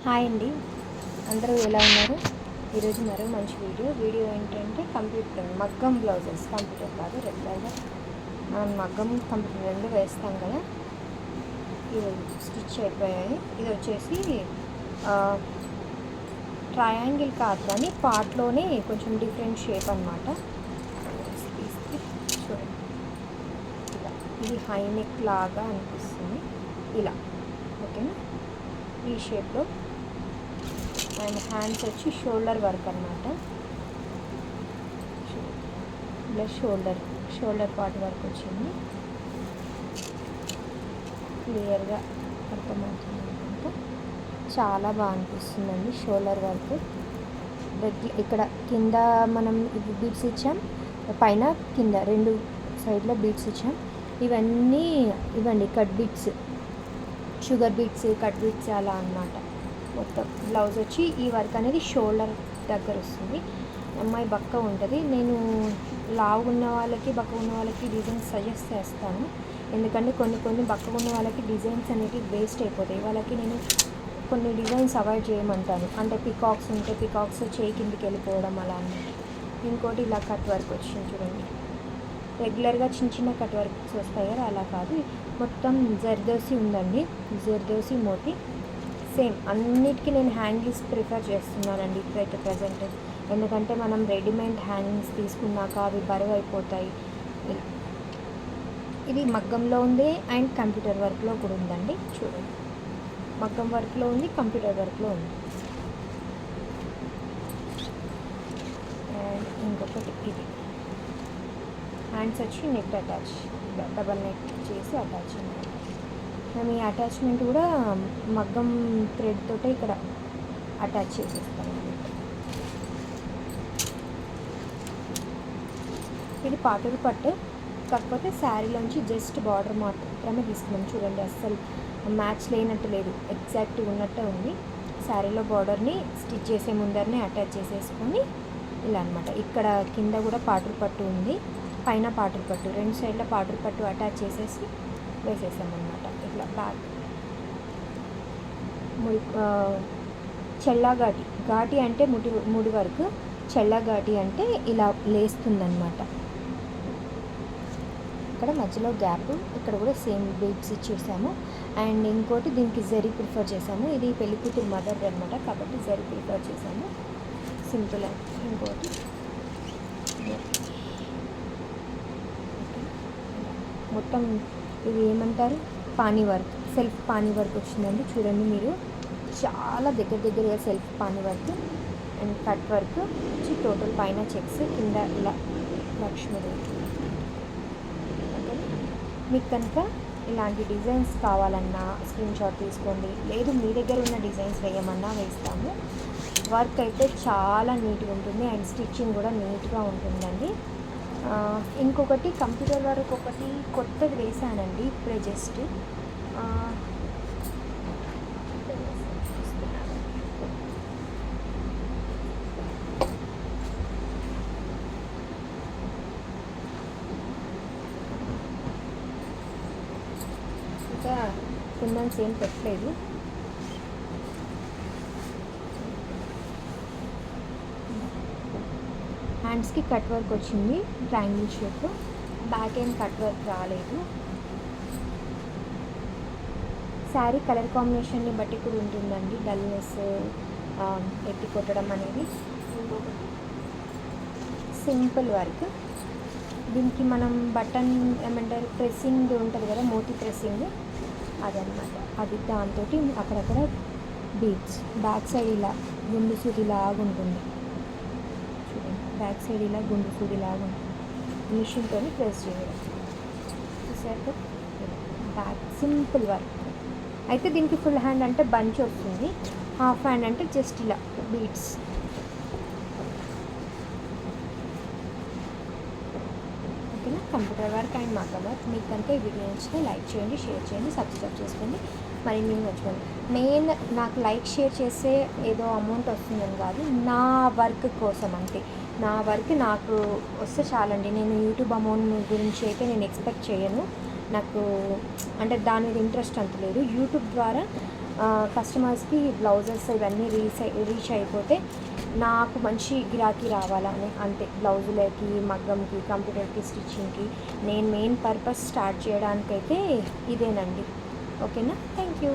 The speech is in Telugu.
హాయ్ అండి, అందరూ ఎలా ఉన్నారు? ఈరోజు మరో మంచి వీడియో ఏంటంటే కంప్యూటర్ మగ్గం బ్లౌజెస్, కంప్యూటర్ కాదు, రెగ్యులర్గా మనం మగ్గం కంప్యూటర్ రెండు వేస్తాం కదా. ఇది స్టిచ్ అయిపోయాయి. ఇది వచ్చేసి ట్రయాంగిల్ కాదు కానీ పార్ట్లోనే కొంచెం డిఫరెంట్ షేప్ అనమాట. చూడండి, ఇలా ఇది హై నెక్ లాగా అనిపిస్తుంది, ఇలా ఓకేనా, ఈ షేప్లో. అండ్ హ్యాండ్స్ వచ్చి షోల్డర్ వర్క్ అనమాట. ఇలా షోల్డర్ పార్ట్ వర్క్ వచ్చింది. క్లియర్గా అర్థమవుతుంది అనుకుంటా, చాలా బాగా అనిపిస్తుందండి షోల్డర్ వర్క్. ఇక్కడ కింద మనం బీడ్స్ ఇచ్చాం, పైన కింద రెండు సైడ్లో బీడ్స్ ఇచ్చాం. ఇవన్నీ ఇవ్వండి cut beads, sugar beads, cut beads అలా అన్నమాట. మొత్తం బ్లౌజ్ వచ్చి ఈ వర్క్ అనేది షోల్డర్ దగ్గర వస్తుంది. అమ్మాయి బక్క ఉంటుంది. నేను లావు ఉన్న వాళ్ళకి, బక్క ఉన్న వాళ్ళకి డిజైన్స్ సజెస్ట్ చేస్తాను. ఎందుకంటే కొన్ని బక్క ఉన్న వాళ్ళకి డిజైన్స్ అనేవి వేస్ట్ అయిపోతాయి. వాళ్ళకి నేను కొన్ని డిజైన్స్ అవాయిడ్ చేయమంటాను. అంటే పికాక్స్ ఉంటే పికాక్స్ చేయి కిందికి వెళ్ళిపోవడం అలా అన్నమాట. ఇంకోటి ఇలా కట్ వర్క్ వచ్చింది చూడండి. రెగ్యులర్గా చిన్న కట్ వర్క్స్ వస్తాయి కదా, అలా కాదు. మొత్తం జర్దోసి ఉందండి, జర్దోసి మోతి. సేమ్ అన్నిటికీ నేను హ్యాంగింగ్స్ ప్రిఫర్ చేస్తున్నానండి ఇప్పుడైతే ప్రజెంట్. ఎందుకంటే మనం రెడీమేడ్ హ్యాంగింగ్స్ తీసుకున్నాక అవి బరువు అయిపోతాయి. ఇది మగ్గంలో ఉంది అండ్ కంప్యూటర్ వర్క్లో కూడా ఉందండి. చూడండి, మగ్గం వర్క్లో ఉంది, కంప్యూటర్ వర్క్లో ఉంది. అండ్ ఇంకొకటి ఇది హ్యాండ్స్ వచ్చి నెట్ అటాచ్, డబల్ నెట్ చేసి అటాచ్ అన్నమాట. మేము ఈ అటాచ్మెంట్ కూడా మగ్గం థ్రెడ్ తోటే ఇక్కడ అటాచ్ చేసేస్తాం. ఇది పాటూరు పట్టు, కాకపోతే శారీలోంచి జస్ట్ బార్డర్ మాత్రమే తీసుకున్నాం. చూడండి, అస్సలు మ్యాచ్ లేనట్టు లేదు, ఎగ్జాక్ట్గా ఉన్నట్టే ఉంది. శారీలో బార్డర్ని స్టిచ్ చేసే ముందరనే అటాచ్ చేసేసుకొని ఇలా అనమాట. ఇక్కడ కింద కూడా పాటూరు పట్టు ఉంది, పైన పాటూరు పట్టు, రెండు సైడ్ల పాటూరు పట్టు అటాచ్ చేసేసి వేసేసామన్నమాట. ఇట్లా బ్యాక్ ఘాటి అంటే ముడి వరకు, ఘాటి అంటే ఇలా లేస్తుందన్నమాట. ఇక్కడ మధ్యలో గ్యాప్, ఇక్కడ కూడా సేమ్ బీడ్స్ ఇచ్చేసాము. అండ్ ఇంకోటి దీనికి జరీ ప్రిఫర్ చేసాము. ఇది పెళ్ళికూతురు మదర్ అనమాట, కాబట్టి జరీ ప్రిఫర్ చేసాము. సింపుల్. ఇంకోటి మొత్తం ఇది ఏమంటారు, pani work, self pani work వచ్చిందండి. చూడండి మీరు, చాలా దగ్గరగా self pani work and cut work వచ్చి టోటల్ పైన చెక్స్, కింద ఇలా లక్ష్మీదేవి. ఓకే, మీకు కనుక ఇలాంటి డిజైన్స్ కావాలన్నా స్క్రీన్ షాట్ తీసుకోండి, లేదు మీ దగ్గర ఉన్న డిజైన్స్ వేయమన్నా వేస్తాము. వర్క్ అయితే చాలా నీట్గా ఉంటుంది అండ్ స్టిచ్చింగ్ కూడా నీట్గా ఉంటుందండి. ఇంకొకటి కంప్యూటర్ వర్క్ ఒకటి కొత్తది వేసానండి ఇప్పుడే జస్ట్. ఇంకా కుందన్స్ ఏం పెట్టలేదు. హ్యాండ్స్కి కట్ వర్క్ వచ్చింది triangle shape, back end cut work రాలేదు. శారీ కలర్ కాంబినేషన్ని బట్టి కూడా ఉంటుందండి డల్నెస్ ఎత్తి కొట్టడం అనేది. Simple work. దీనికి మనం బటన్ ఏమంటారు, ప్రెస్సింగ్ ఉంటుంది కదా, మోతి ప్రెస్సింగ్, అదనమాట. అది దాంతో అక్కడక్కడ బీడ్స్, బ్యాక్ సైడ్ ఇలా గుండు సూది లాగా ఉంటుంది. బ్యాక్ సైడ్ ఇలా గుండు సూది లాగా ఉంటుంది, మిషన్తో ప్రెస్ చేయడం. చూసారు, బ్యాక్ సింపుల్ వర్క్. అయితే దీనికి ఫుల్ హ్యాండ్ అంటే బంచ్ వస్తుంది, హాఫ్ హ్యాండ్ అంటే జస్ట్ ఇలా బీడ్స్. ఓకేనా, కంప్యూటర్ వర్క్ అండ్ మగ్గం వర్క్. మీకు కనుక ఈ వీడియో నచ్చితే లైక్ చేయండి, షేర్ చేయండి, సబ్స్క్రైబ్ చేసుకోండి. మరి నేను మర్చిపోండి, నాకు లైక్ షేర్ చేసే ఏదో అమౌంట్ వస్తుందని కాదు, నా వర్క్ కోసం అంతే. నా వర్క్ నాకు వస్తే చాలండి. నేను యూట్యూబ్ అమౌంట్ గురించి అయితే నేను ఎక్స్పెక్ట్ చేయను. నాకు అంటే దాని మీద ఇంట్రెస్ట్ అంత లేదు. యూట్యూబ్ ద్వారా కస్టమర్స్కి బ్లౌజెస్ ఇవన్నీ రీచ్ అయిపోతే నాకు మంచి గిరాకీ రావాలని అంతే. బ్లౌజులకి, మగ్గంకి, కంప్యూటర్కి, స్టిచ్చింగ్కి నేను మెయిన్ పర్పస్ స్టార్ట్ చేయడానికైతే ఇదేనండి. ఓకేనా? Thank you.